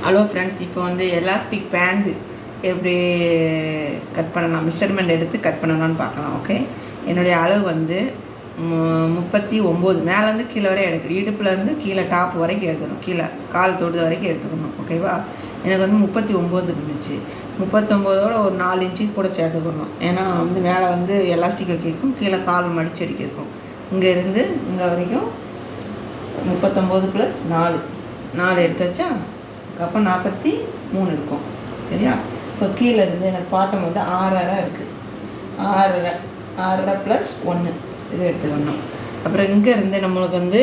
Hello friends, இப்போ வந்து elastic pant எப்படி கட் பண்ணலாம், மெஷர்மெண்ட் எடுத்து கட் பண்ணலான்னு பார்க்கலாம். ஓகே, என்னுடைய அளவு வந்து 39, மேலேருந்து கீழே வரை எடுக்கணும். இடுப்புலேருந்து கீழே டாப் வரைக்கும் எடுத்துக்கணும், கீழே கால் தொடுது வரைக்கும் எடுத்துக்கணும். ஓகேவா, எனக்கு வந்து 39 இருந்துச்சு. 39ஓட ஒரு 4 இன்ச்சு கூட சேர்த்துக்கணும். ஏன்னா வந்து மேலே வந்து எலாஸ்டிக் வைக்கும், கீழே கால் மடிச்சு அடிக்கும். இங்கே இருந்து இங்கே வரைக்கும் 39 + 4 எடுத்து வச்சா அப்போ 43 இருக்கும். சரியா, இப்போ கீழே இருந்து எனக்கு பாட்டம் வந்து 6.5 இருக்குது. 6.5 + 1 இது எடுத்துக்கணும். அப்புறம் இங்கே இருந்து நம்மளுக்கு வந்து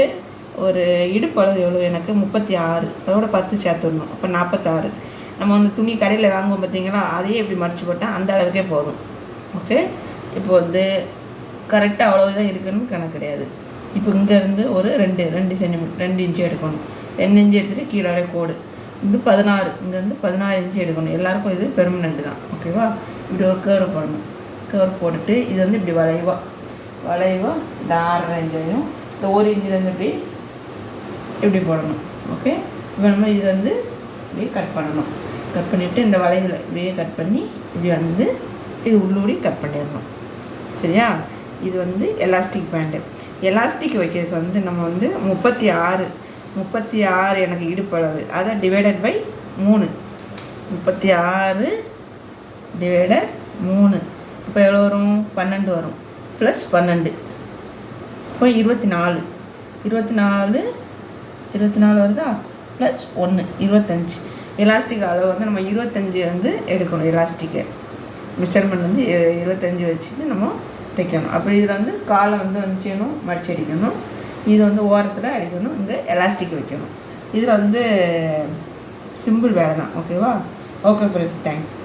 ஒரு இடுப்பளவு எவ்வளோ, எனக்கு 36, அதோட 10 சேர்த்துடணும். அப்போ 46. நம்ம வந்து துணி கடையில் வாங்குவோம் பார்த்தீங்களா, அதையே இப்படி மடித்து போட்டால் அந்த அளவுக்கே போதும். ஓகே, இப்போ வந்து கரெக்டாக அவ்வளோதான் இருக்குன்னு கணக்கு கிடையாது. இப்போ இங்கேருந்து ஒரு 2 சென்டிமீட்டர் 2 இன்ச்சு எடுக்கணும். 2 இன்ச்சு எடுத்துகிட்டு கீழே வரை கோடு. இது 16, இங்கேருந்து 16 இன்ச்சு எடுக்கணும். எல்லாருக்கும் இது பெர்மனெண்ட் தான். ஓகேவா, இப்படி ஒரு கேர்வ் போடணும். கேர்வ் போட்டுட்டு இது வந்து இப்படி வளைவாக இந்த 6.5 இன்ச்சையும் இந்த 1 இன்ச்சிலேருந்து இப்படி போடணும். ஓகே, இப்போ நம்ம இது வந்து இப்படியே கட் பண்ணணும். கட் பண்ணிவிட்டு இந்த வளைவில் இப்படியே கட் பண்ணி இப்படி வந்து இது உள்ளூடி கட் பண்ணிடணும். சரியா, இது வந்து எலாஸ்டிக் பேண்டு. எலாஸ்டிக் வைக்கிறதுக்கு வந்து நம்ம வந்து 36 எனக்கு இடுப்பளவு, அதை டிவைடட் பை 3. 36 டிவைடட் 3 இப்போ எவ்வளோ வரும், 12 வரும். ப்ளஸ் 12 இப்போ 24 வருதா, ப்ளஸ் 1 25. எலாஸ்டிக் அளவு வந்து நம்ம 25 வந்து எடுக்கணும். எலாஸ்டிக்கை மெஷர்மெண்ட் வந்து 25 வச்சுட்டு நம்ம தைக்கணும். அப்படி இதில் வந்து காலை வந்து செய்யணும், மடிச்சு அடிக்கணும். இது வந்து ஓரத்தில் அடிக்கணும், இங்கே எலாஸ்டிக் வைக்கணும். இதில் வந்து சிம்பிள் வேலை தான். ஓகேவா, ஓகே ஃப்ரெண்ட்ஸ், தேங்க்ஸ்.